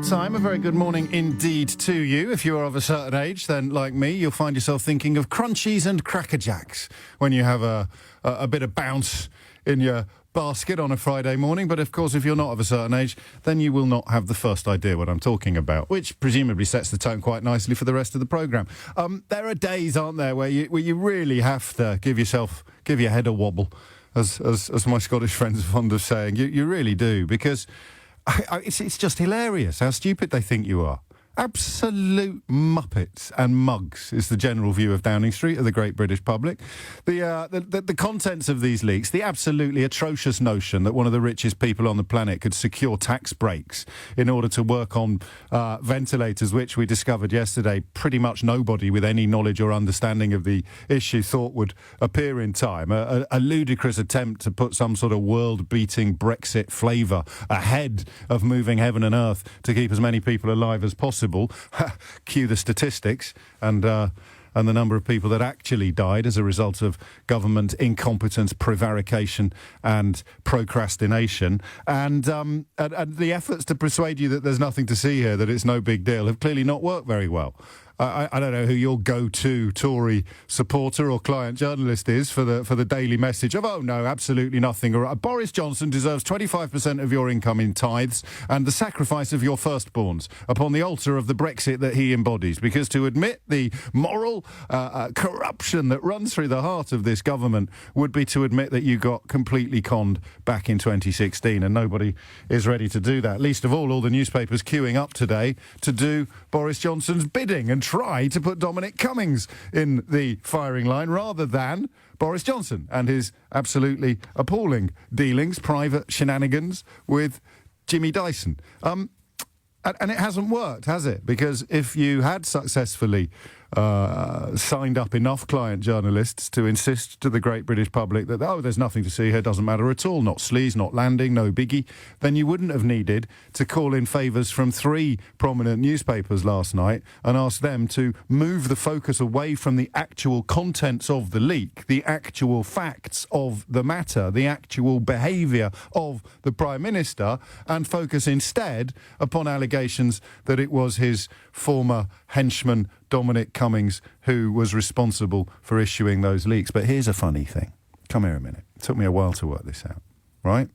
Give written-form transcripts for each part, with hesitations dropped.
time, a very good morning indeed to you. If you are of a certain age, then like me, you'll find yourself thinking of crunchies and Cracker Jacks when you have a bit of bounce in your basket on a Friday morning. But of course, if you're not of a certain age, then you will not have the first idea what I'm talking about, which presumably sets the tone quite nicely for the rest of the programme. There are days, aren't there, where you really have to give your head a wobble, as my Scottish friends are fond of saying. You really do, because it's just hilarious how stupid they think you are. Absolute muppets and mugs is the general view of Downing Street of the great British public. The contents of these leaks, the absolutely atrocious notion that one of the richest people on the planet could secure tax breaks in order to work on ventilators, which we discovered yesterday pretty much nobody with any knowledge or understanding of the issue thought would appear in time. A ludicrous attempt to put some sort of world-beating Brexit flavour ahead of moving heaven and earth to keep as many people alive as possible. Cue the statistics and the number of people that actually died as a result of government incompetence, prevarication and procrastination. And the efforts to persuade you that there's nothing to see here, that it's no big deal, have clearly not worked very well. I don't know who your go-to Tory supporter or client journalist is for the daily message of, oh no, absolutely nothing. Boris Johnson deserves 25% of your income in tithes and the sacrifice of your firstborns upon the altar of the Brexit that he embodies. Because to admit the moral corruption that runs through the heart of this government would be to admit that you got completely conned back in 2016, and nobody is ready to do that. Least of all the newspapers queuing up today to do Boris Johnson's bidding and try to put Dominic Cummings in the firing line rather than Boris Johnson and his absolutely appalling dealings, private shenanigans with Jimmy Dyson. And it hasn't worked, has it? Because if you had successfully signed up enough client journalists to insist to the great British public that, oh, there's nothing to see here, doesn't matter at all, not sleaze, not landing, no biggie, then you wouldn't have needed to call in favours from 3 prominent newspapers last night and ask them to move the focus away from the actual contents of the leak, the actual facts of the matter, the actual behaviour of the Prime Minister, and focus instead upon allegations that it was his former henchman Dominic Cummings who was responsible for issuing those leaks. But here's a funny thing. Come here a minute. It took me a while to work this out, right?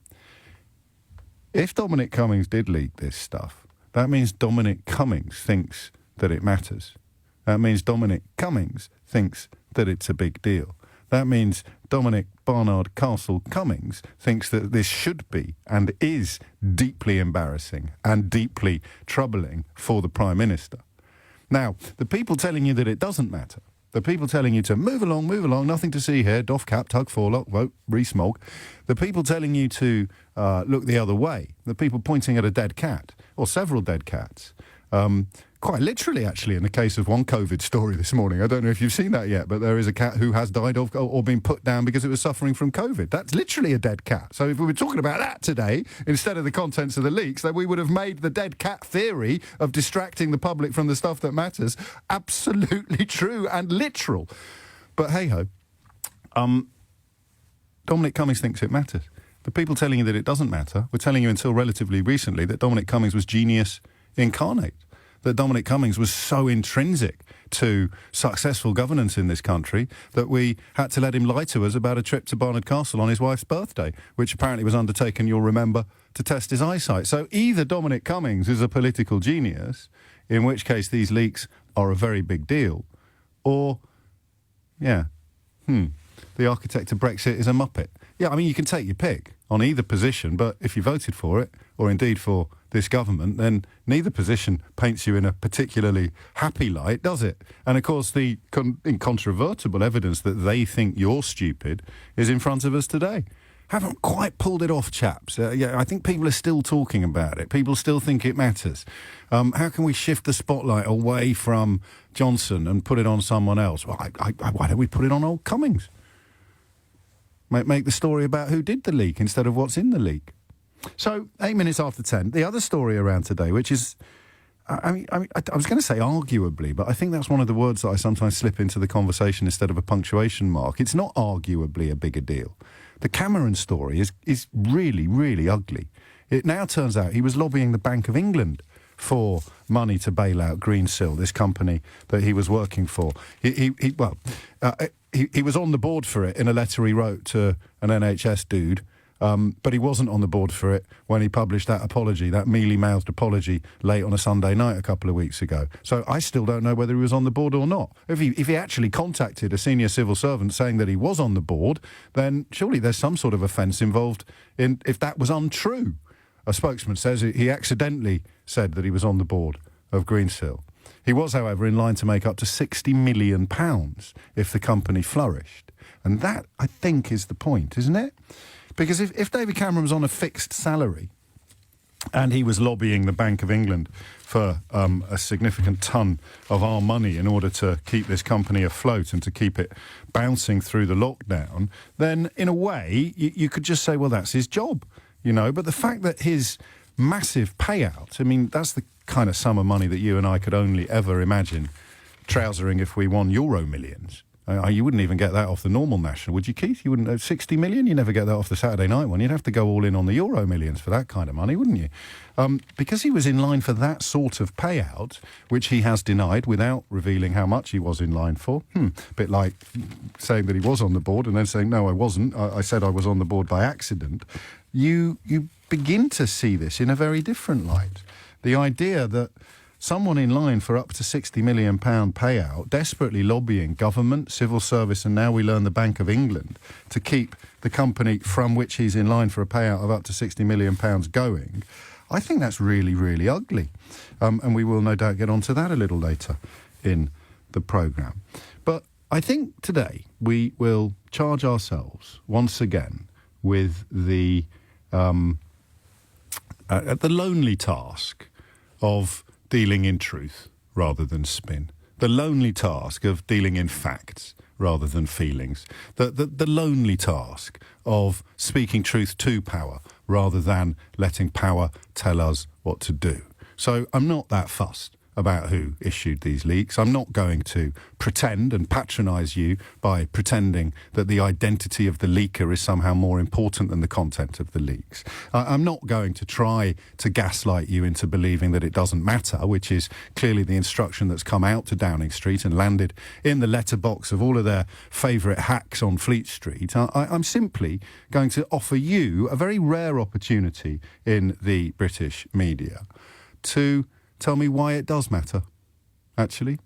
If Dominic Cummings did leak this stuff, that means Dominic Cummings thinks that it matters. That means Dominic Cummings thinks that it's a big deal. That means Dominic Barnard Castle Cummings thinks that this should be and is deeply embarrassing and deeply troubling for the Prime Minister. Now, the people telling you that it doesn't matter, the people telling you to move along, nothing to see here, doff cap, tug forelock, vote, re-smog, the people telling you to look the other way, the people pointing at a dead cat, or several dead cats, quite literally, actually, in the case of one COVID story this morning. I don't know if you've seen that yet, but there is a cat who has died of or been put down because it was suffering from COVID. That's literally a dead cat. So if we were talking about that today, instead of the contents of the leaks, then we would have made the dead cat theory of distracting the public from the stuff that matters absolutely true and literal. But hey-ho, Dominic Cummings thinks it matters. The people telling you that it doesn't matter were telling you until relatively recently that Dominic Cummings was genius incarnate, that Dominic Cummings was so intrinsic to successful governance in this country that we had to let him lie to us about a trip to Barnard Castle on his wife's birthday, which apparently was undertaken, you'll remember, to test his eyesight. So either Dominic Cummings is a political genius, in which case these leaks are a very big deal, or, the architect of Brexit is a muppet. Yeah, I mean, you can take your pick on either position, but if you voted for it, or indeed for this government, then neither position paints you in a particularly happy light, does it? And of course, the incontrovertible evidence that they think you're stupid is in front of us today. Haven't quite pulled it off, chaps. I think people are still talking about it. People still think it matters. How can we shift the spotlight away from Johnson and put it on someone else? Well, why don't we put it on old Cummings? Make the story about who did the leak instead of what's in the leak. So, 8 minutes after 10, the other story around today, which is, I was going to say arguably, but I think that's one of the words that I sometimes slip into the conversation instead of a punctuation mark. It's not arguably a bigger deal. The Cameron story is really, really ugly. It now turns out he was lobbying the Bank of England for money to bail out Greensill, this company that he was working for. He was on the board for it in a letter he wrote to an NHS dude, but he wasn't on the board for it when he published that apology, that mealy-mouthed apology, late on a Sunday night a couple of weeks ago. So I still don't know whether he was on the board or not. If he actually contacted a senior civil servant saying that he was on the board, then surely there's some sort of offence involved in if that was untrue. A spokesman says he accidentally said that he was on the board of Greensill. He was, however, in line to make up to £60 million if the company flourished. And that, I think, is the point, isn't it? Because if David Cameron was on a fixed salary and he was lobbying the Bank of England for a significant ton of our money in order to keep this company afloat and to keep it bouncing through the lockdown, then in a way you could just say, well, that's his job, But the fact that his massive payout, I mean, that's the kind of sum of money that you and I could only ever imagine trousering if we won Euro millions. You wouldn't even get that off the normal national, would you, Keith? You wouldn't have 60 million? You never get that off the Saturday night one. You'd have to go all in on the Euro millions for that kind of money, wouldn't you? Because he was in line for that sort of payout, which he has denied without revealing how much he was in line for. A bit like saying that he was on the board and then saying, no, I wasn't. I said I was on the board by accident. You begin to see this in a very different light. The idea that someone in line for up to £60 million payout, desperately lobbying government, civil service, and now we learn the Bank of England to keep the company from which he's in line for a payout of up to £60 million going, I think that's really, really ugly. And we will no doubt get onto that a little later in the programme. But I think today we will charge ourselves once again with the lonely task of dealing in truth rather than spin. The lonely task of dealing in facts rather than feelings. The lonely task of speaking truth to power rather than letting power tell us what to do. So I'm not that fussed about who issued these leaks. I'm not going to pretend and patronise you by pretending that the identity of the leaker is somehow more important than the content of the leaks. I'm not going to try to gaslight you into believing that it doesn't matter, which is clearly the instruction that's come out to Downing Street and landed in the letterbox of all of their favourite hacks on Fleet Street. I'm simply going to offer you a very rare opportunity in the British media to tell me why it does matter, actually.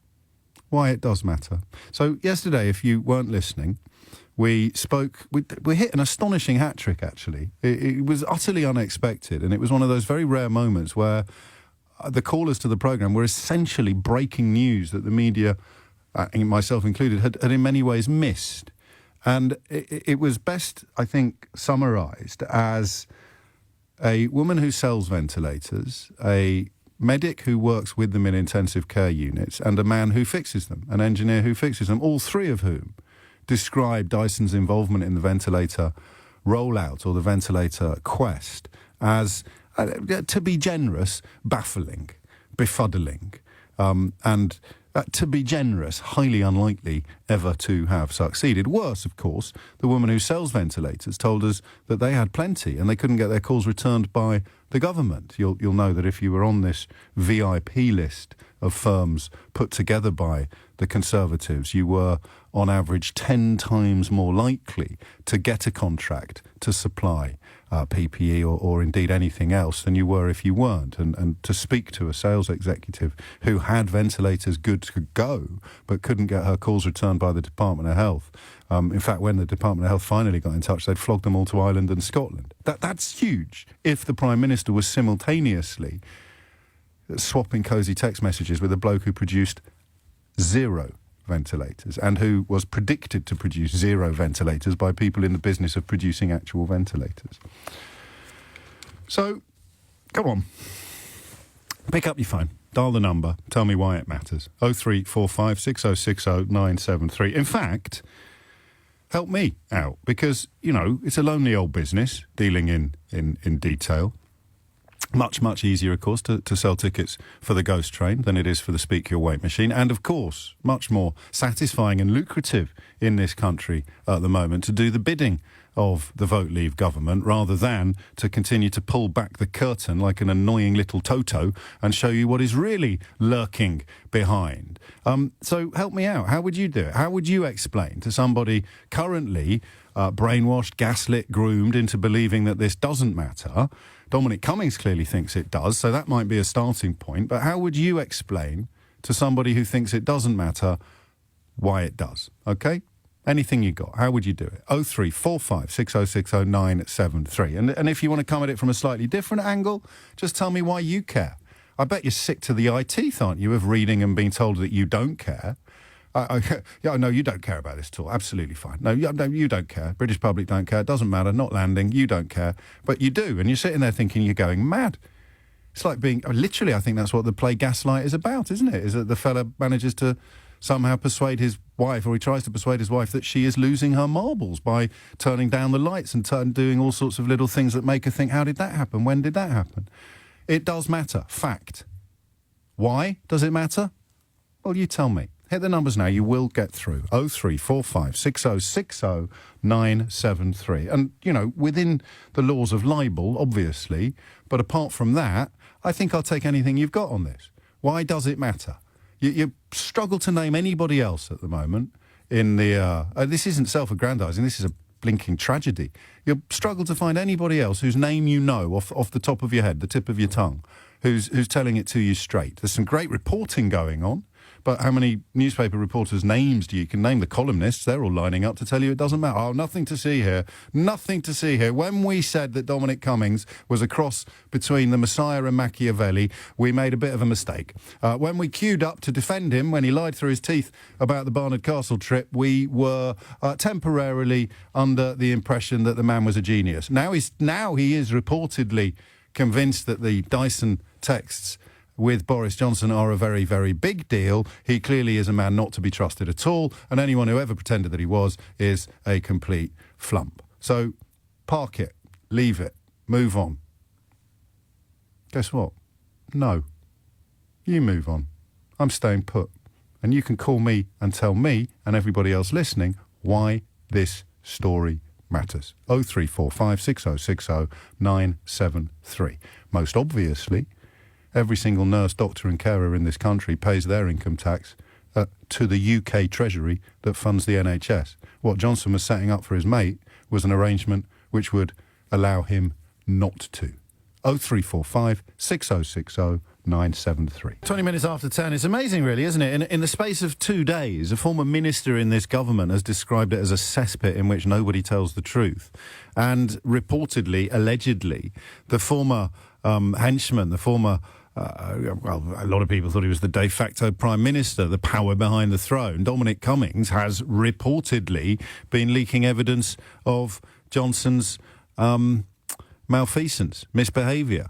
Why it does matter. So yesterday, if you weren't listening, we hit an astonishing hat-trick, actually. It was utterly unexpected, and it was one of those very rare moments where the callers to the programme were essentially breaking news that the media, myself included, had in many ways missed. And it was best, I think, summarised as a woman who sells ventilators, a medic who works with them in intensive care units, and a man who fixes them, an engineer who fixes them, all three of whom described Dyson's involvement in the ventilator rollout or the ventilator quest as, to be generous, baffling, befuddling, and to be generous, highly unlikely ever to have succeeded. Worse, of course, the woman who sells ventilators told us that they had plenty and they couldn't get their calls returned by the government. You'll know that if you were on this VIP list of firms put together by the Conservatives, you were on average 10 times more likely to get a contract to supply PPE or indeed anything else than you were if you weren't. And to speak to a sales executive who had ventilators good to go but couldn't get her calls returned by the Department of Health. In fact, when the Department of Health finally got in touch, they'd flogged them all to Ireland and Scotland. That's huge. If the Prime Minister was simultaneously swapping cosy text messages with a bloke who produced 0 ventilators and who was predicted to produce 0 ventilators by people in the business of producing actual ventilators. So, come on. Pick up your phone. Dial the number. Tell me why it matters. 0345 6060 973. In fact, help me out because, it's a lonely old business dealing in detail. Much, much easier, of course, to sell tickets for the ghost train than it is for the Speak Your Weight machine. And, of course, much more satisfying and lucrative in this country at the moment to do the bidding of the Vote Leave government rather than to continue to pull back the curtain like an annoying little Toto and show you what is really lurking behind. So help me out. How would you do it? How would you explain to somebody currently brainwashed, gaslit, groomed into believing that this doesn't matter? Dominic Cummings clearly thinks it does, so that might be a starting point. But how would you explain to somebody who thinks it doesn't matter why it does? OK? Anything you got, how would you do it? 0345 6060 973. And if you want to come at it from a slightly different angle, just tell me why you care. I bet you're sick to the eye teeth, aren't you, of reading and being told that you don't care. No, you don't care about this at all. Absolutely fine. No, you don't care. British public don't care. It doesn't matter. Not landing. You don't care. But you do. And you're sitting there thinking you're going mad. It's like being... Literally, I think that's what the play Gaslight is about, isn't it? Is that the fella manages to somehow persuade his wife, or he tries to persuade his wife, that she is losing her marbles by turning down the lights and doing all sorts of little things that make her think, how did that happen? When did that happen? It does matter. Fact. Why does it matter? Well, you tell me. Hit the numbers now. You will get through. 0345 6060 973. And, you know, within the laws of libel, obviously, but apart from that, I think I'll take anything you've got on this. Why does it matter? You struggle to name anybody else at the moment in the... this isn't self-aggrandising, this is a blinking tragedy. You struggle to find anybody else whose name you know off the top of your head, the tip of your tongue, who's telling it to you straight. There's some great reporting going on, but how many newspaper reporters' names do you can name? The columnists, they're all lining up to tell you it doesn't matter. Oh, nothing to see here. Nothing to see here. When we said that Dominic Cummings was a cross between the Messiah and Machiavelli, we made a bit of a mistake. When we queued up to defend him when he lied through his teeth about the Barnard Castle trip, we were temporarily under the impression that the man was a genius. Now he is reportedly convinced that the Dyson texts with Boris Johnson are a very, very big deal. He clearly is a man not to be trusted at all, and anyone who ever pretended that he was is a complete flump. So park it, leave it, move on. Guess what? No. You move on. I'm staying put. And you can call me and tell me and everybody else listening why this story matters. 0345 6060 973. Most obviously, every single nurse, doctor and carer in this country pays their income tax to the UK Treasury that funds the NHS. What Johnson was setting up for his mate was an arrangement which would allow him not to. 0345 6060 973. 20 minutes after 10. It's amazing, really, isn't it? In the space of 2 days, a former minister in this government has described it as a cesspit in which nobody tells the truth. And reportedly, allegedly, the former henchman, the former... a lot of people thought he was the de facto prime minister, the power behind the throne. Dominic Cummings has reportedly been leaking evidence of Johnson's malfeasance, misbehaviour.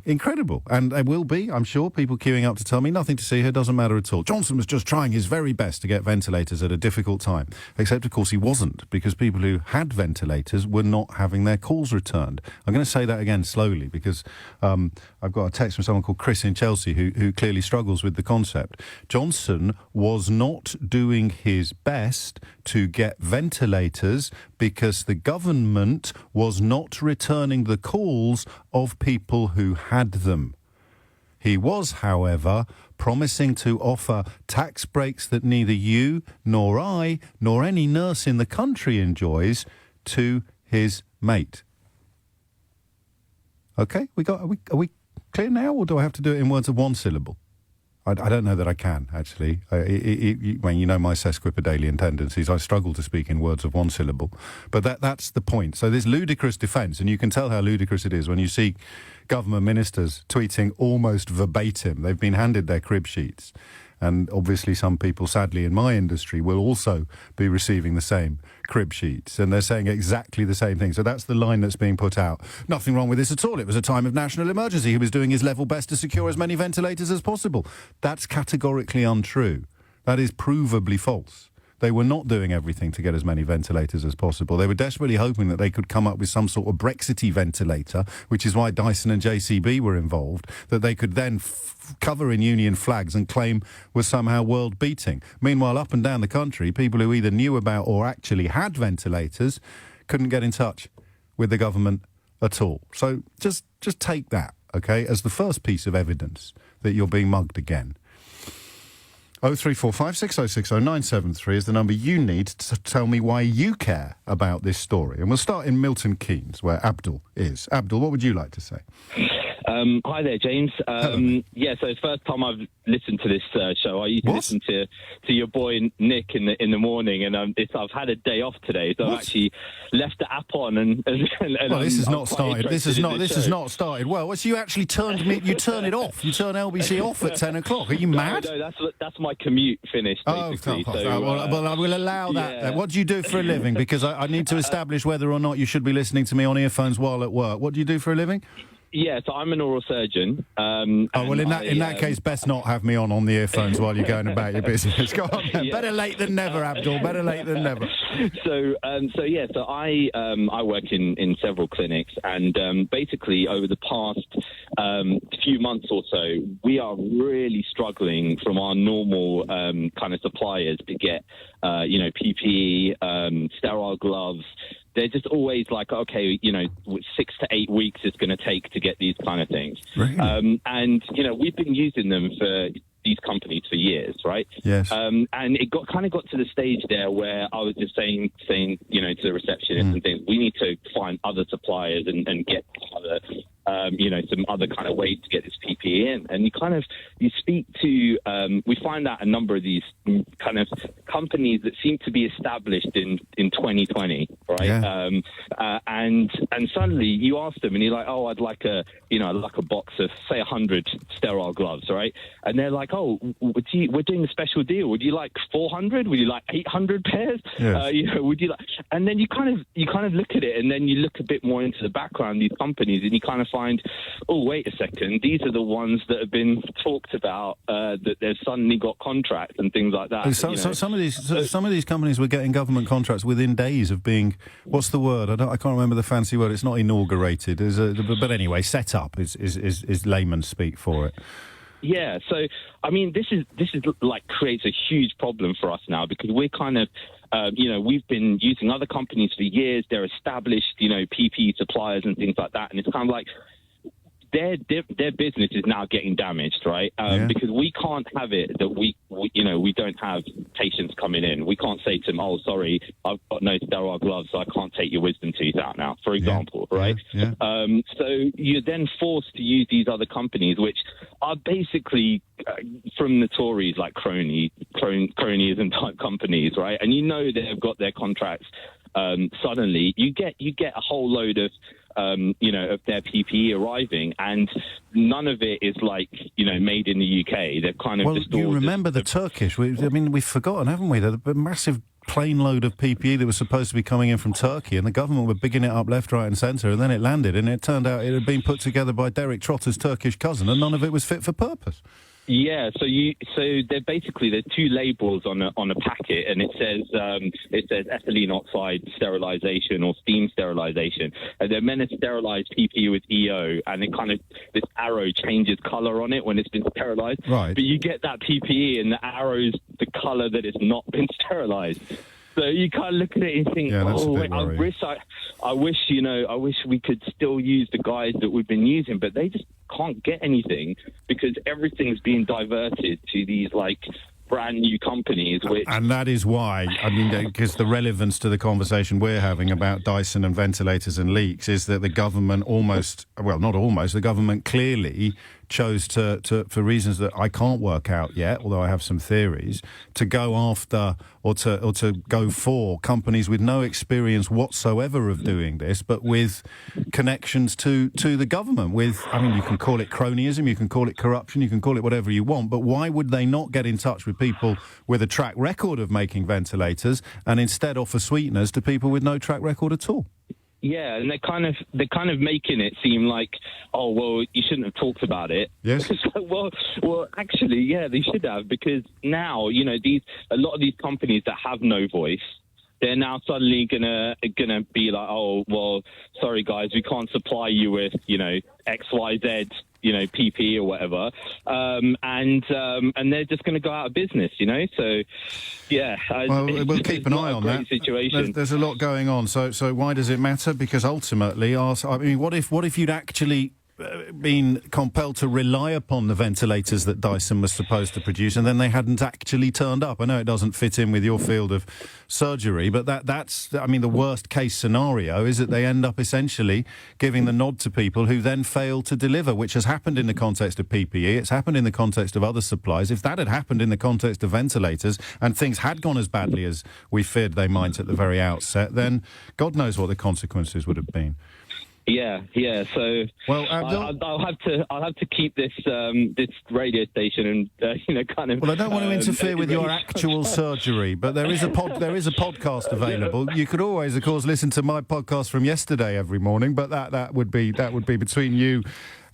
Incredible. And there will be, I'm sure, people queuing up to tell me nothing to see here, doesn't matter at all. Johnson was just trying his very best to get ventilators at a difficult time. Except, of course, he wasn't, because people who had ventilators were not having their calls returned. I'm going to say that again slowly, because I've got a text from someone called Chris in Chelsea who clearly struggles with the concept. Johnson was not doing his best to get ventilators because the government was not returning the calls of people who had them. He was, however, promising to offer tax breaks that neither you nor I nor any nurse in the country enjoys to his mate. OK, are we clear now, or do I have to do it in words of one syllable? I don't know that I can, actually. When you know my sesquipedalian tendencies, I struggle to speak in words of one syllable. But that's the point. So this ludicrous defence, and you can tell how ludicrous it is when you see government ministers tweeting almost verbatim. They've been handed their crib sheets. And obviously some people, sadly, in my industry will also be receiving the same crib sheets. And they're saying exactly the same thing. So that's the line that's being put out. Nothing wrong with this at all. It was a time of national emergency. He was doing his level best to secure as many ventilators as possible. That's categorically untrue. That is provably false. They were not doing everything to get as many ventilators as possible. They were desperately hoping that they could come up with some sort of Brexity ventilator, which is why Dyson and JCB were involved, that they could then cover in union flags and claim was somehow world-beating. Meanwhile, up and down the country, people who either knew about or actually had ventilators couldn't get in touch with the government at all. So just take that, okay, as the first piece of evidence that you're being mugged again. 0345 6060 973 is the number you need to tell me why you care about this story. And we'll start in Milton Keynes, where Abdul is. Abdul, what would you like to say? Hi there, James. Yeah, so it's the first time I've listened to this show. I used to listen to your boy Nick in the morning, and I've had a day off today, so I've actually left the app on. And well, this has not started. This has not started. Well, so you actually turned me. You turn it off. You turn LBC off at 10 o'clock. Are you mad? No, that's my commute finished. Basically. Well, I will allow that. Yeah. What do you do for a living? Because I need to establish whether or not you should be listening to me on earphones while at work. What do you do for a living? Yeah, so I'm an oral surgeon. In that case, best not have me on the earphones while you're going about your business. Go on, then. Yeah. Better late than never, Abdul. Better late than never. So I work in several clinics, and basically over the past few months or so, we are really struggling from our normal kind of suppliers to get PPE, sterile gloves. They're just always like, okay, 6 to 8 weeks it's going to take to get these kind of things. Really? And we've been using them for these companies for years, right? Yes. And it got to the stage there where I was just saying, to the receptionist and things, we need to find other suppliers and get other, some other kind of ways to get this PPE in. And you speak to, we find out a number of these kind of companies that seem to be established in 2020, right? Yeah. And suddenly you ask them and you're like, oh, I'd like a box of, say, 100 sterile gloves, right? And they're like, oh, we're doing a special deal. Would you like 400? Would you like 800 pairs? Yes. Would you like? And then you kind of look at it, and then you look a bit more into the background of these companies, and you kind of find, oh, wait a second, these are the ones that have been talked about, that they've suddenly got contracts and things like that. So some of these companies were getting government contracts within days of being, what's the word? I can't remember the fancy word. It's not inaugurated. But anyway, set up is layman's speak for it. Yeah, so I mean, this is like creates a huge problem for us now, because we're kind of, we've been using other companies for years. They're established, PPE suppliers and things like that, and it's kind of like their business is now getting damaged, right? Because we can't have it that we don't have patients coming in. We can't say to them, oh, sorry, I've got no sterile gloves, so I can't take your wisdom teeth out now, for example, right? Yeah. So you're then forced to use these other companies, which are basically from the Tories, like Cronyism type companies, right? And they've got their contracts. Suddenly you get a whole load of of their PPE arriving, and none of it is made in the UK. They've kind of you remember the Turkish? We've forgotten, haven't we? The massive plane load of PPE that was supposed to be coming in from Turkey, and the government were bigging it up left, right, and centre, and then it landed, and it turned out it had been put together by Derek Trotter's Turkish cousin, and none of it was fit for purpose. Yeah, so there's two labels on a packet, and it says ethylene oxide sterilization or steam sterilization, and they're meant to sterilize PPE with EO, and it kind of, this arrow changes color on it when it's been sterilized. Right. But you get that PPE, and the arrow's the color that it's not been sterilized. So you kind of look at it and think, I wish we could still use the guys that we've been using, but they just can't get anything because everything's being diverted to these brand new companies, and that is why, because the relevance to the conversation we're having about Dyson and ventilators and leaks is that the government the government clearly chose to for reasons that I can't work out yet, although I have some theories, to go after or to go for companies with no experience whatsoever of doing this, but with connections to the government. You can call it cronyism, you can call it corruption, you can call it whatever you want, but why would they not get in touch with people with a track record of making ventilators and instead offer sweeteners to people with no track record at all? Yeah, and they're kind of making it seem like, oh, well, you shouldn't have talked about it. Yes. well, actually, yeah, they should have, because now, a lot of these companies that have no voice, they're now suddenly gonna be like, oh, well, sorry guys, we can't supply you with XYZ PPE or whatever, and they're just going to go out of business, So, yeah. We'll keep an eye on that. Situation. There's a lot going on. So why does it matter? Because ultimately, what if you'd actually been compelled to rely upon the ventilators that Dyson was supposed to produce, and then they hadn't actually turned up? I know it doesn't fit in with your field of surgery, but that's the worst case scenario is that they end up essentially giving the nod to people who then fail to deliver, which has happened in the context of PPE. It's happened in the context of other supplies. If that had happened in the context of ventilators and things had gone as badly as we feared they might at the very outset, then God knows what the consequences would have been. Yeah. So, well, I'll have to keep this radio station and kind of. Well, I don't want to interfere with your actual surgery, but there is a podcast available. You could always, of course, listen to my podcast from yesterday every morning, but that would be between you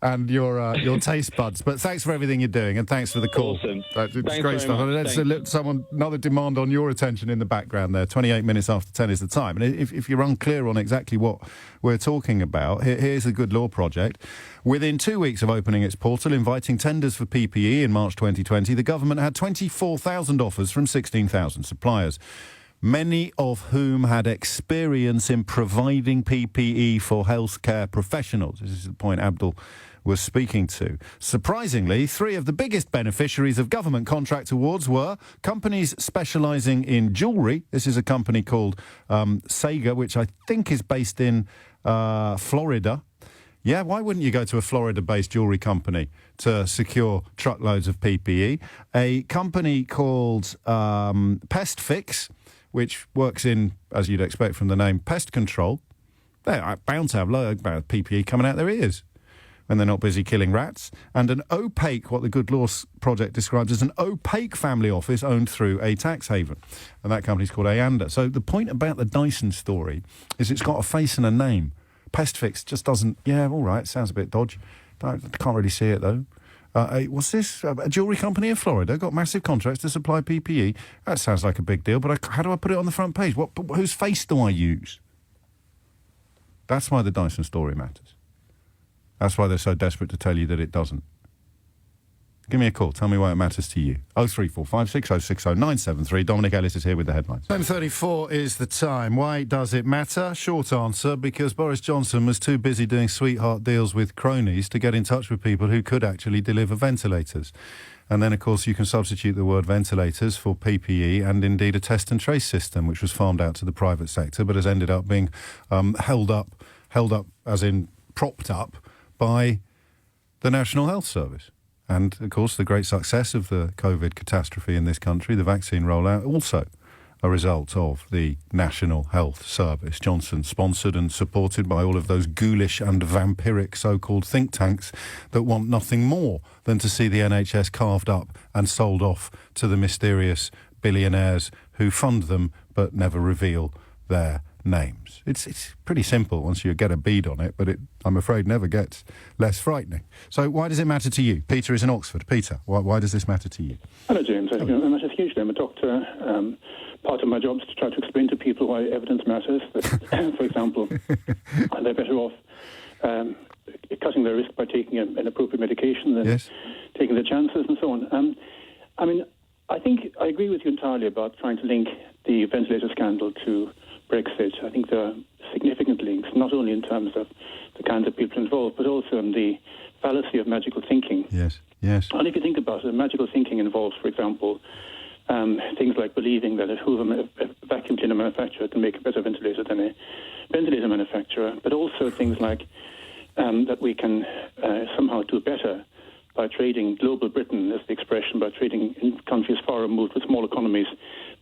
and your taste buds. But thanks for everything you're doing, and thanks for the call. Awesome. It's great stuff. Another demand on your attention in the background there. 28 minutes after 10 is the time. And if you're unclear on exactly what we're talking about, here's a Good Law project. Within 2 weeks of opening its portal, inviting tenders for PPE in March 2020, the government had 24,000 offers from 16,000 suppliers, many of whom had experience in providing PPE for healthcare professionals. This is the point Abdul was speaking to. Surprisingly, 3 of the biggest beneficiaries of government contract awards were companies specialising in jewellery. This is a company called Sega, which I think is based in Florida. Yeah, why wouldn't you go to a Florida-based jewellery company to secure truckloads of PPE? A company called Pest Fix, which works in, as you'd expect from the name, pest control. They're bound to have loads of PPE coming out their ears when they're not busy killing rats. And an opaque, what the Good Law project describes as an opaque family office owned through a tax haven. And that company's called Ayanda. So the point about the Dyson story is it's got a face and a name. Pest Fix just doesn't, all right, sounds a bit dodgy. I can't really see it, though. What's this? A jewellery company in Florida got massive contracts to supply PPE. That sounds like a big deal, but how do I put it on the front page? Whose face do I use? That's why the Dyson story matters. That's why they're so desperate to tell you that it doesn't. Give me a call. Tell me why it matters to you. 0345 6060 973. Dominic Ellis is here with the headlines. 10:34 is the time. Why does it matter? Short answer, because Boris Johnson was too busy doing sweetheart deals with cronies to get in touch with people who could actually deliver ventilators. And then, of course, you can substitute the word ventilators for PPE and indeed a test and trace system, which was farmed out to the private sector, but has ended up being held up as in propped up by the National Health Service. And, of course, the great success of the COVID catastrophe in this country, the vaccine rollout, also a result of the National Health Service. Johnson sponsored and supported by all of those ghoulish and vampiric so-called think tanks that want nothing more than to see the NHS carved up and sold off to the mysterious billionaires who fund them but never reveal their names. It's pretty simple once you get a bead on it, but it, I'm afraid, never gets less frightening. So why does it matter to you? Peter is in Oxford. Peter, why does this matter to you? Hello, James. It matters hugely. I'm a doctor. Part of my job is to try to explain to people why evidence matters. That, for example, they're better off cutting their risk by taking an appropriate medication than taking their chances and so on. I think I agree with you entirely about trying to link the ventilator scandal to Brexit. I think there are significant links, not only in terms of the kinds of people involved, but also in the fallacy of magical thinking. Yes. And if you think about it, magical thinking involves, for example, things like believing that a vacuum cleaner manufacturer can make a better ventilator than a ventilator manufacturer, but also things like that we can somehow do better by trading global Britain, as the expression, by trading in countries far removed with small economies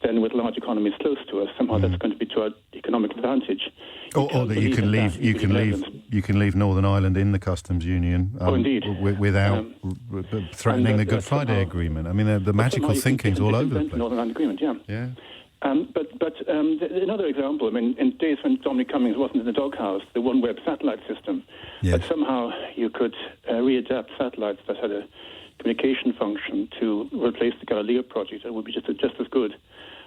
than with large economies close to us. Somehow that's going to be to our economic advantage. Or that you can leave Northern Ireland in the customs union without threatening the Good Friday Agreement. I mean, the magical thinking's all over the place. Northern Ireland Agreement, yeah. But another example, I mean, in days when Dominic Cummings wasn't in the doghouse, the OneWeb satellite system, that somehow you could readapt satellites that had a communication function to replace the Galileo project. It would be just as good,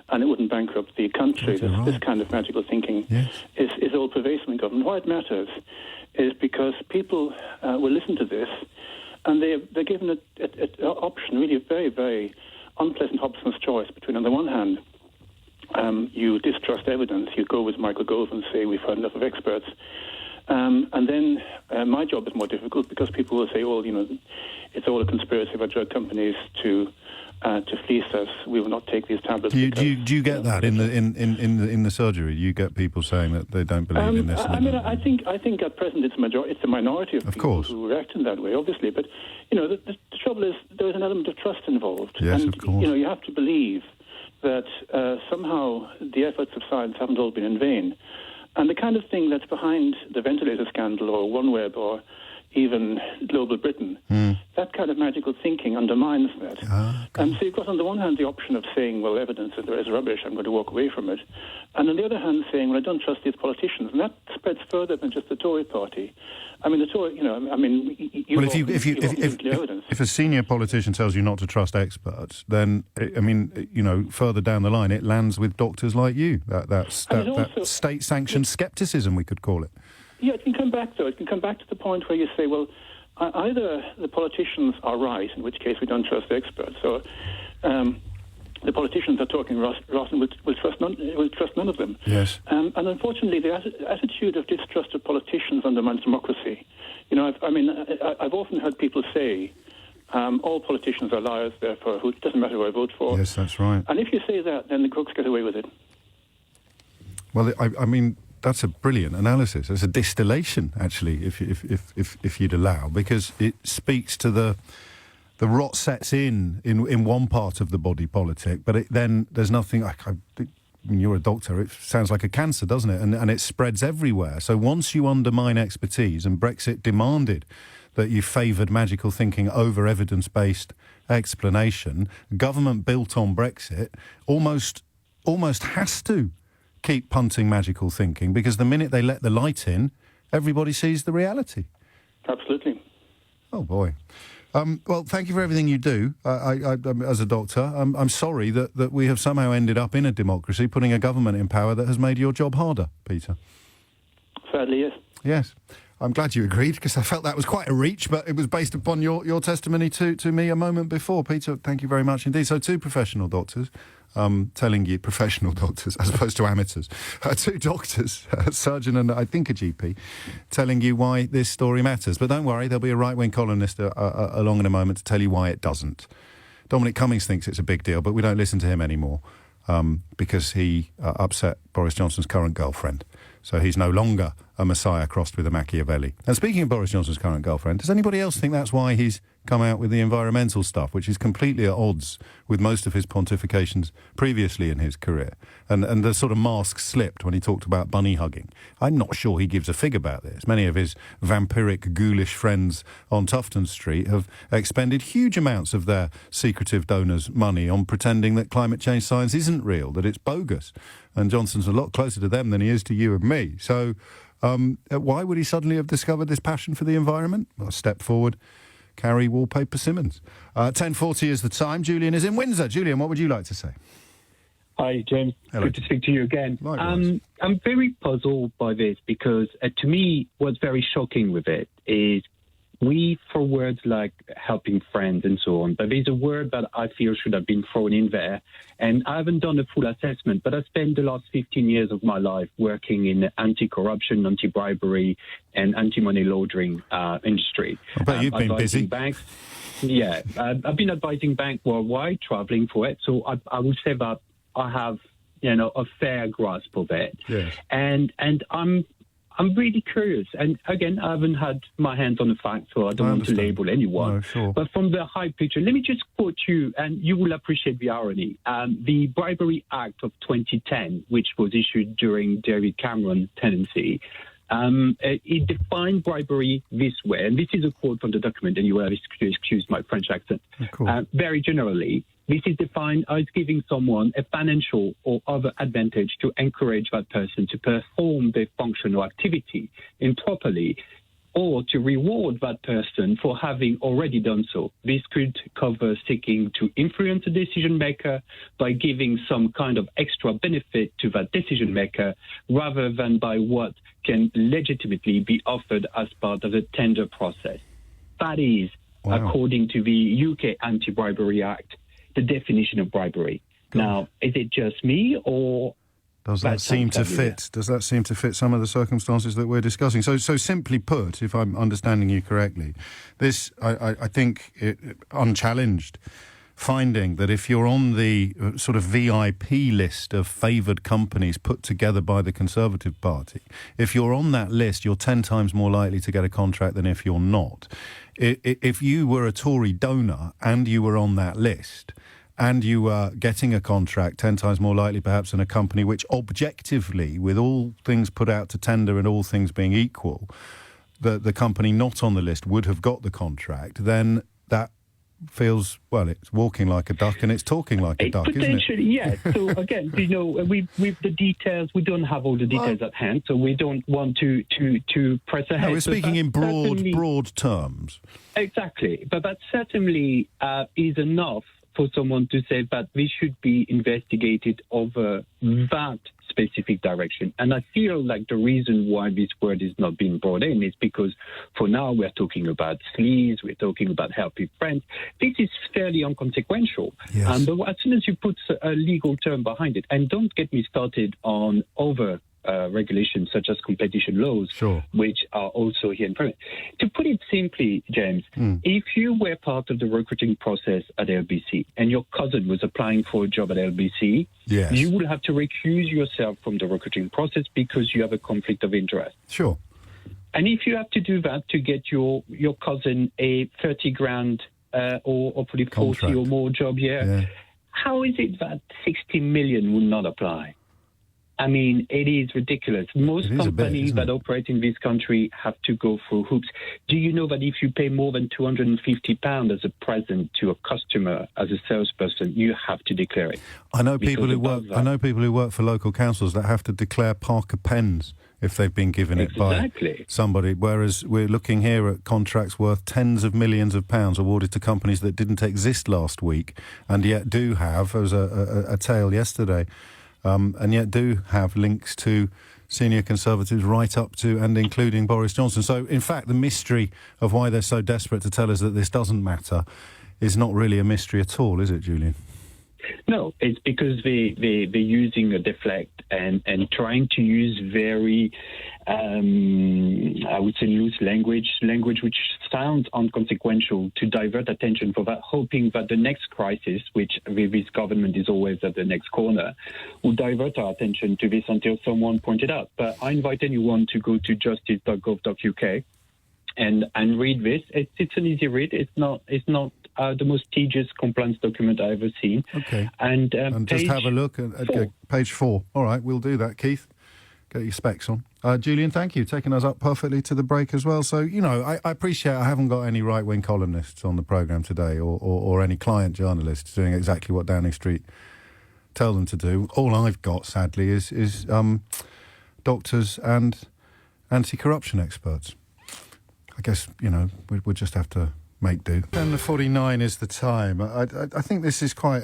and it wouldn't bankrupt the country. This kind of magical thinking is all pervasive in government. Why it matters is because people will listen to this and they're given an option, really a very, very unpleasant Hobson's choice between, on the one hand, you distrust evidence, you go with Michael Gove and say we've heard enough of experts, and then my job is more difficult because people will say, well, it's all a conspiracy of our drug companies to fleece us. We will not take these tablets. Do you get that in the surgery? You get people saying that they don't believe in this. I think at present it's a minority of people who react in that way, obviously. But the trouble is there is an element of trust involved. Yes, and of course. You have to believe that somehow the efforts of science haven't all been in vain. And the kind of thing that's behind the ventilator scandal or OneWeb or even Global Britain, that kind of magical thinking undermines that. So you've got on the one hand the option of saying, well, evidence is rubbish, I'm going to walk away from it. And on the other hand saying, well, I don't trust these politicians. And that spreads further than just the Tory party. I mean, the Tory, if a senior politician tells you not to trust experts, then, further down the line, it lands with doctors like you. That's state-sanctioned scepticism, we could call it. Yeah, it can come back, though. It can come back to the point where you say, well, either the politicians are right, in which case we don't trust the experts, or the politicians are talking rotten, we'll trust none of them. Yes. And unfortunately, the attitude of distrust of politicians undermines democracy. I've often heard people say, all politicians are liars, therefore it doesn't matter who I vote for. Yes, that's right. And if you say that, then the crooks get away with it. Well, that's a brilliant analysis. It's a distillation, actually, if you'd allow, because it speaks to the rot sets in one part of the body politic, but then there's nothing. You're a doctor. It sounds like a cancer, doesn't it? And it spreads everywhere. So once you undermine expertise, and Brexit demanded that you favoured magical thinking over evidence-based explanation, government built on Brexit almost has to keep punting magical thinking, because the minute they let the light in, everybody sees the reality. Absolutely. Oh, boy. Well, thank you for everything you do. As a doctor, I'm sorry that we have somehow ended up in a democracy, putting a government in power that has made your job harder, Peter. Sadly, yes. Yes. I'm glad you agreed, because I felt that was quite a reach, but it was based upon your testimony to me a moment before. Peter, thank you very much indeed. So two professional doctors telling you, professional doctors as opposed to amateurs, two doctors, a surgeon and I think a GP, telling you why this story matters. But don't worry, there'll be a right-wing columnist along in a moment to tell you why it doesn't. Dominic Cummings thinks it's a big deal, but we don't listen to him anymore because he upset Boris Johnson's current girlfriend. So he's no longer a messiah crossed with a Machiavelli. And speaking of Boris Johnson's current girlfriend, does anybody else think that's why he's come out with the environmental stuff, which is completely at odds with most of his pontifications previously in his career? And the sort of mask slipped when he talked about bunny hugging. I'm not sure he gives a fig about this. Many of his vampiric, ghoulish friends on Tufton Street have expended huge amounts of their secretive donors' money on pretending that climate change science isn't real, that it's bogus. And Johnson's a lot closer to them than he is to you and me. So why would he suddenly have discovered this passion for the environment? Well, step forward, Carrie Wallpaper Simmons. 10:40 is the time. Julian is in Windsor. Julian, what would you like to say? Hi, James. Hello. Good to speak to you again. Likewise. I'm very puzzled by this because, to me, what's very shocking with it is we, for words like helping friends and so on, but there's a word that I feel should have been thrown in there. And I haven't done a full assessment, but I spent the last 15 years of my life working in the anti-corruption, anti-bribery, and anti-money laundering industry. I bet you've been busy. Banks. Yeah, I've been advising banks worldwide, traveling for it. So I would say that I have, a fair grasp of it. Yes. And I'm really curious. And again, I haven't had my hands on the facts, so I don't want to label anyone. No, sure. But from the high picture, let me just quote you, and you will appreciate the irony. The Bribery Act of 2010, which was issued during David Cameron's tenancy, it defined bribery this way, and this is a quote from the document, and you will have to excuse my French accent. Cool. Very generally, this is defined as giving someone a financial or other advantage to encourage that person to perform their function or activity improperly, or to reward that person for having already done so. This could cover seeking to influence a decision maker by giving some kind of extra benefit to that decision maker rather than by what can legitimately be offered as part of the tender process. That is according to the UK Anti-bribery Act, the definition of bribery. Now, is it just me, or does that seem to fit? Does that seem to fit some of the circumstances that we're discussing? So simply put, if I'm understanding you correctly, this I think unchallenged finding that if you're on the sort of VIP list of favoured companies put together by the Conservative Party, if you're on that list, you're 10 times more likely to get a contract than if you're not. If you were a Tory donor and you were on that list and you were getting a contract, 10 times more likely perhaps than a company which objectively, with all things put out to tender and all things being equal, the company not on the list would have got the contract, then that feels, well, it's walking like a duck and it's talking like a duck, isn't it? Potentially, yes. So again, with the details, we don't have all the details at hand, so we don't want to press ahead. No, we're speaking in broad terms. Exactly, but that certainly is enough for someone to say that this should be investigated over that specific direction. And I feel like the reason why this word is not being brought in is because for now we're talking about sleaze, we're talking about helping friends. This is fairly inconsequential. Yes. But as soon as you put a legal term behind it, and don't get me started on over regulations such as competition laws, which are also here in print. To put it simply, James, if you were part of the recruiting process at LBC and your cousin was applying for a job at LBC, you will have to recuse yourself from the recruiting process because you have a conflict of interest. Sure. And if you have to do that to get your cousin a 30 grand or hopefully 40 or more job here, how is it that 60 million will not apply? I mean, it is ridiculous. Most companies that operate in this country have to go through hoops. Do you know that if you pay more than £250 as a present to a customer as a salesperson, you have to declare it? I know people who work for local councils that have to declare Parker pens if they've been given it by somebody. Whereas we're looking here at contracts worth tens of millions of pounds awarded to companies that didn't exist last week and yet do have, as a tale yesterday, and yet do have links to senior Conservatives right up to and including Boris Johnson. So, in fact, the mystery of why they're so desperate to tell us that this doesn't matter is not really a mystery at all, is it, Julian? No, it's because they're using a deflect and trying to use very, I would say, loose language which sounds inconsequential to divert attention for that, hoping that the next crisis, which with this government is always at the next corner, will divert our attention to this until someone pointed out. But I invite anyone to go to justice.gov.uk and read this. It's an easy read. It's not the most tedious compliance document I've ever seen. Okay. And just have a look at page 4. All right, we'll do that, Keith. Get your specs on. Julian, thank you. Taking us up perfectly to the break as well. So, I appreciate I haven't got any right-wing columnists on the programme today or any client journalists doing exactly what Downing Street tell them to do. All I've got, sadly, is doctors and anti-corruption experts. I guess, we'll just have to make do. 10:49 is the time. I think this is quite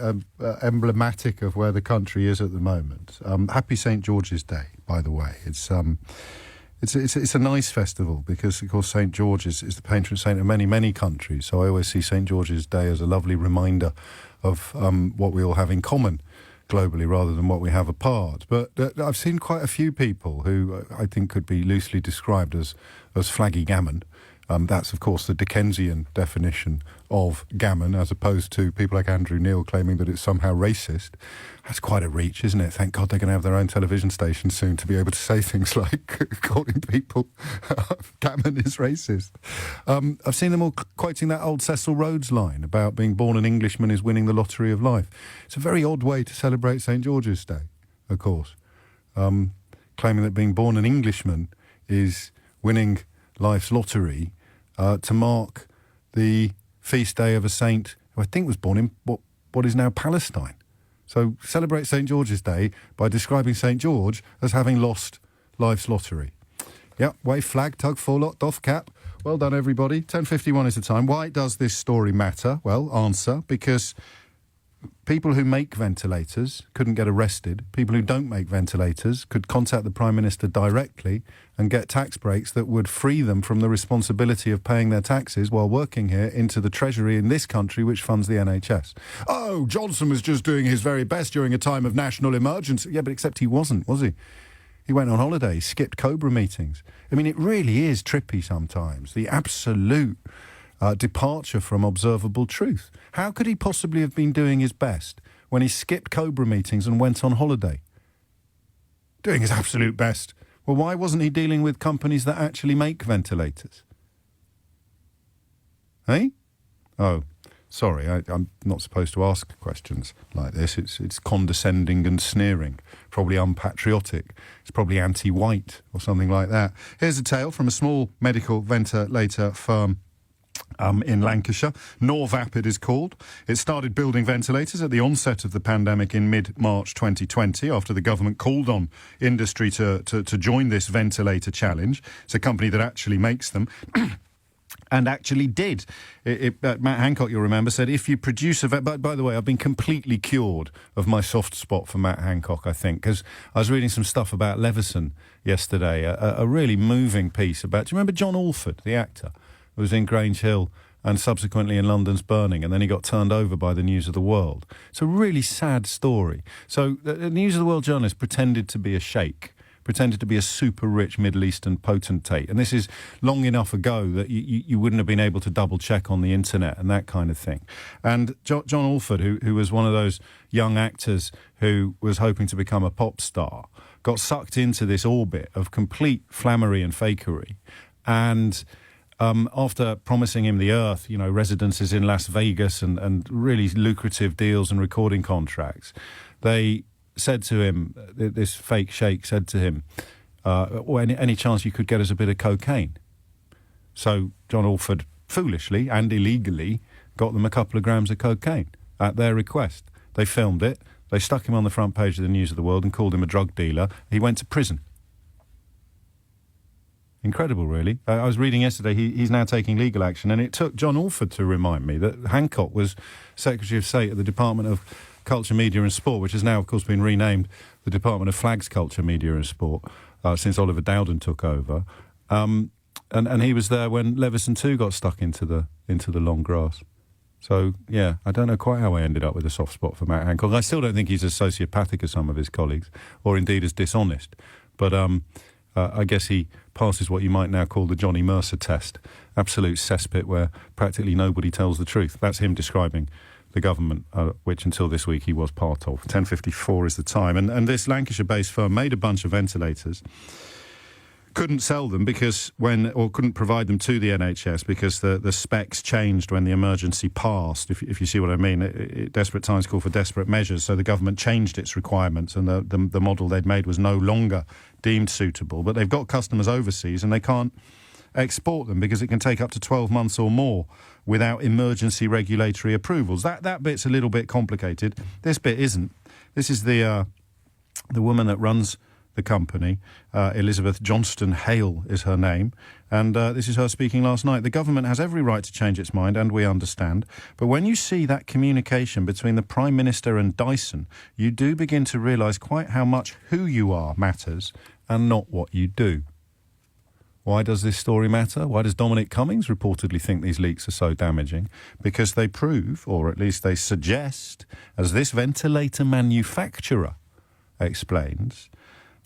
emblematic of where the country is at the moment. Happy St George's Day, by the way. It's a nice festival because, of course, St George is the patron saint of many, many countries. So I always see St George's Day as a lovely reminder of what we all have in common globally rather than what we have apart. But I've seen quite a few people who I think could be loosely described as flaggy gammon. That's, of course, the Dickensian definition of gammon, as opposed to people like Andrew Neil claiming that it's somehow racist. That's quite a reach, isn't it? Thank God they're going to have their own television station soon to be able to say things like calling people gammon is racist. I've seen them all quoting that old Cecil Rhodes line about being born an Englishman is winning the lottery of life. It's a very odd way to celebrate St George's Day, of course. Claiming that being born an Englishman is winning life's lottery to mark the feast day of a saint who I think was born in what is now Palestine. So celebrate St George's Day by describing St George as having lost life's lottery. Yep, wave flag, tug, forelock, doff cap. Well done, everybody. 10:51 is the time. Why does this story matter? Well, answer, because people who make ventilators couldn't get arrested. People who don't make ventilators could contact the Prime Minister directly and get tax breaks that would free them from the responsibility of paying their taxes while working here into the Treasury in this country, which funds the NHS. Oh, Johnson was just doing his very best during a time of national emergency. Yeah, but except he wasn't, was he? He went on holiday, skipped Cobra meetings. I mean, it really is trippy sometimes, the absolute departure from observable truth. How could he possibly have been doing his best when he skipped Cobra meetings and went on holiday? Doing his absolute best. Well, why wasn't he dealing with companies that actually make ventilators? Eh? Oh, sorry, I'm not supposed to ask questions like this. It's condescending and sneering, probably unpatriotic. It's probably anti-white or something like that. Here's a tale from a small medical ventilator firm in Lancashire. Norvap it is called. It started building ventilators at the onset of the pandemic in mid-March 2020 after the government called on industry to join this ventilator challenge. It's a company that actually makes them. And actually did. Matt Hancock, you'll remember, said if you produce a... By the way, I've been completely cured of my soft spot for Matt Hancock, I think, because I was reading some stuff about Leveson yesterday, a really moving piece about... Do you remember John Alford, the actor, who was in Grange Hill and subsequently in London's Burning, and then he got turned over by the News of the World? It's a really sad story. So the News of the World journalist pretended to be a sheikh, pretended to be a super rich Middle Eastern potentate. And this is long enough ago that you wouldn't have been able to double check on the internet and that kind of thing. And John Alford, who was one of those young actors who was hoping to become a pop star, got sucked into this orbit of complete flammery and fakery. And after promising him the earth, you know, residences in Las Vegas and really lucrative deals and recording contracts, they said to him, this fake sheikh said to him, any chance you could get us a bit of cocaine? So John Alford foolishly and illegally got them a couple of grams of cocaine at their request. They filmed it, they stuck him on the front page of the News of the World and called him a drug dealer. He went to prison. Incredible, really. I was reading yesterday, he's now taking legal action, and it took John Alford to remind me that Hancock was Secretary of State at the Department of Culture, Media and Sport, which has now, of course, been renamed the Department of Flags, Culture, Media and Sport since Oliver Dowden took over. And he was there when Leveson 2 got stuck into the long grass. So, yeah, I don't know quite how I ended up with a soft spot for Matt Hancock. I still don't think he's as sociopathic as some of his colleagues, or indeed as dishonest. But I guess he passes what you might now call the Johnny Mercer test. Absolute cesspit where practically nobody tells the truth. That's him describing the government, which until this week he was part of. 10:54 is the time. And this Lancashire-based firm made a bunch of ventilators, couldn't sell them couldn't provide them to the NHS because the specs changed when the emergency passed, if you see what I mean. Desperate times call for desperate measures, so the government changed its requirements and the model they'd made was no longer deemed suitable. But they've got customers overseas and they can't export them because it can take up to 12 months or more without emergency regulatory approvals. That bit's a little bit complicated. This bit isn't. This is the woman that runs the company, Elizabeth Johnston Hale is her name, and this is her speaking last night. The government has every right to change its mind, and we understand, but when you see that communication between the Prime Minister and Dyson, you do begin to realise quite how much who you are matters and not what you do. Why does this story matter? Why does Dominic Cummings reportedly think these leaks are so damaging? Because they prove, or at least they suggest, as this ventilator manufacturer explains,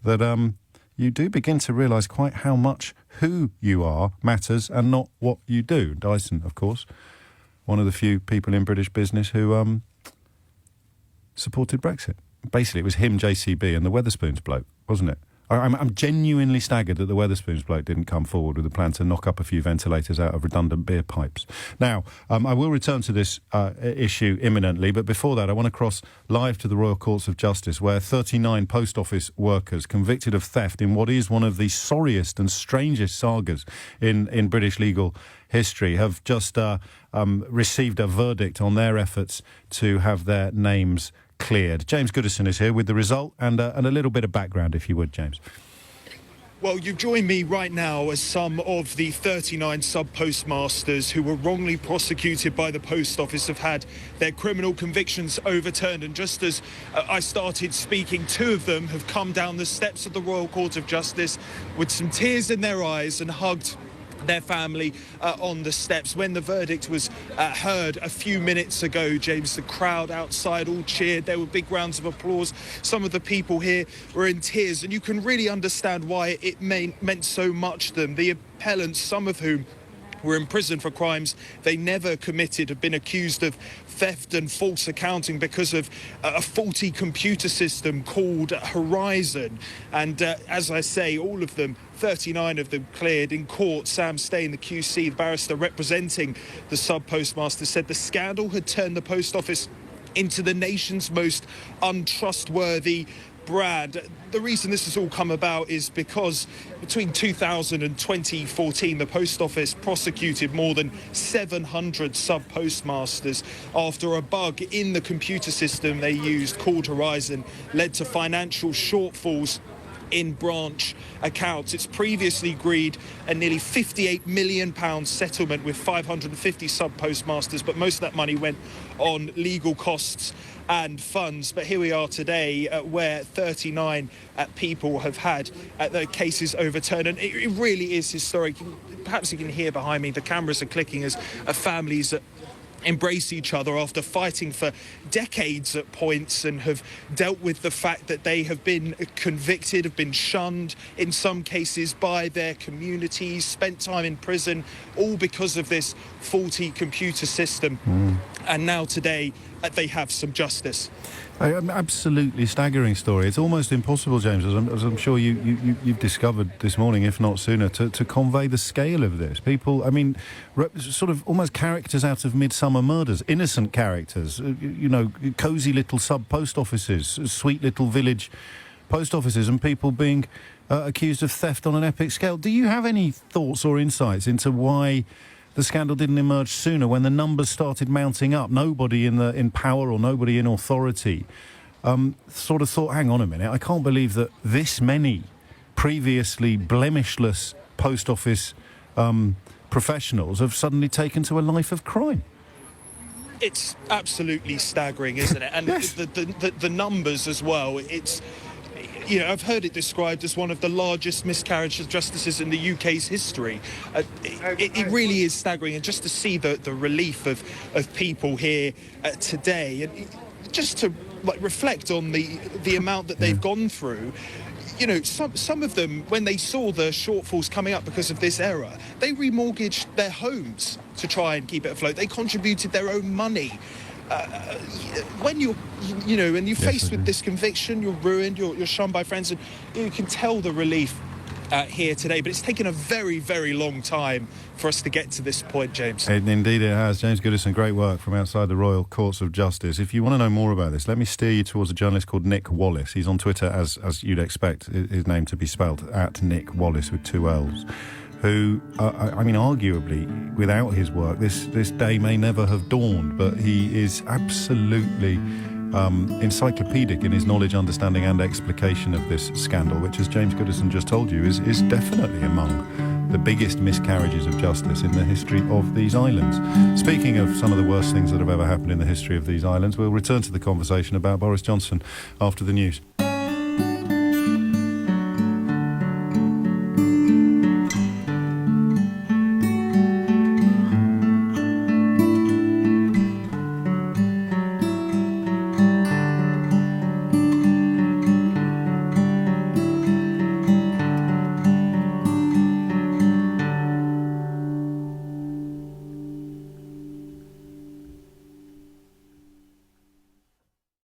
that you do begin to realise quite how much who you are matters and not what you do. Dyson, of course, one of the few people in British business who supported Brexit. Basically, it was him, JCB, and the Wetherspoons bloke, wasn't it? I'm genuinely staggered that the Wetherspoons bloke didn't come forward with a plan to knock up a few ventilators out of redundant beer pipes. Now, I will return to this issue imminently, but before that I want to cross live to the Royal Courts of Justice, where 39 post office workers convicted of theft in what is one of the sorriest and strangest sagas in British legal history have just received a verdict on their efforts to have their names cleared. James Goodison is here with the result and a little bit of background, if you would, James. Well, you join me right now as some of the 39 sub-postmasters who were wrongly prosecuted by the Post Office have had their criminal convictions overturned. And just as I started speaking, 2 of them have come down the steps of the Royal Court of Justice with some tears in their eyes and hugged their family on the steps. When the verdict was heard a few minutes ago, James, the crowd outside all cheered. There were big rounds of applause. Some of the people here were in tears, and you can really understand why it meant so much to them. The appellants, some of whom were in prison for crimes they never committed, have been accused of theft and false accounting because of a faulty computer system called Horizon. And as I say, all of them, 39 of them, cleared in court. Sam Stein, the QC, the barrister representing the sub-postmaster, said the scandal had turned the Post Office into the nation's most untrustworthy brand. The reason this has all come about is because between 2000 and 2014, the Post Office prosecuted more than 700 sub-postmasters after a bug in the computer system they used, called Horizon, led to financial shortfalls in branch accounts. It's previously agreed a nearly £58 million settlement with 550 sub-postmasters, but most of that money went on legal costs and funds. But here we are today where 39 people have had their cases overturned, and it really is historic. Perhaps you can hear behind me, the cameras are clicking as families embrace each other after fighting for decades at points and have dealt with the fact that they have been convicted, have been shunned in some cases by their communities, spent time in prison, all because of this faulty computer system. And now today they have some justice. Absolutely staggering story. It's almost impossible, James, as I'm sure you've discovered this morning, if not sooner, to convey the scale of this. People, I mean, sort of almost characters out of Midsummer Murders, innocent characters, cosy little sub-post offices, sweet little village post offices, and people being accused of theft on an epic scale. Do you have any thoughts or insights into why the scandal didn't emerge sooner, when the numbers started mounting up? Nobody in power or nobody in authority sort of thought, hang on a minute, I can't believe that this many previously blemishless post office professionals have suddenly taken to a life of crime. It's absolutely staggering, isn't it? And Yes. the numbers as well. It's, I've heard it described as one of the largest miscarriages of justice in the UK's history. It really is staggering, and just to see the relief of people here today, and just to reflect on the amount that they've gone through. Some of them, when they saw the shortfalls coming up because of this error, they remortgaged their homes to try and keep it afloat. They contributed their own money. When you're, and you're faced with this conviction, you're ruined, you're shunned by friends, and you can tell the relief here today. But it's taken a very, very long time for us to get to this point, James. Indeed it has. James Goodison, great work from outside the Royal Courts of Justice. If you want to know more about this, let me steer you towards a journalist called Nick Wallace. He's on Twitter, as you'd expect his name to be spelt, at Nick Wallace with 2 L's. Who, arguably, without his work, this day may never have dawned, but he is absolutely encyclopedic in his knowledge, understanding and explication of this scandal, which, as James Goodison just told you, is definitely among the biggest miscarriages of justice in the history of these islands. Speaking of some of the worst things that have ever happened in the history of these islands, we'll return to the conversation about Boris Johnson after the news.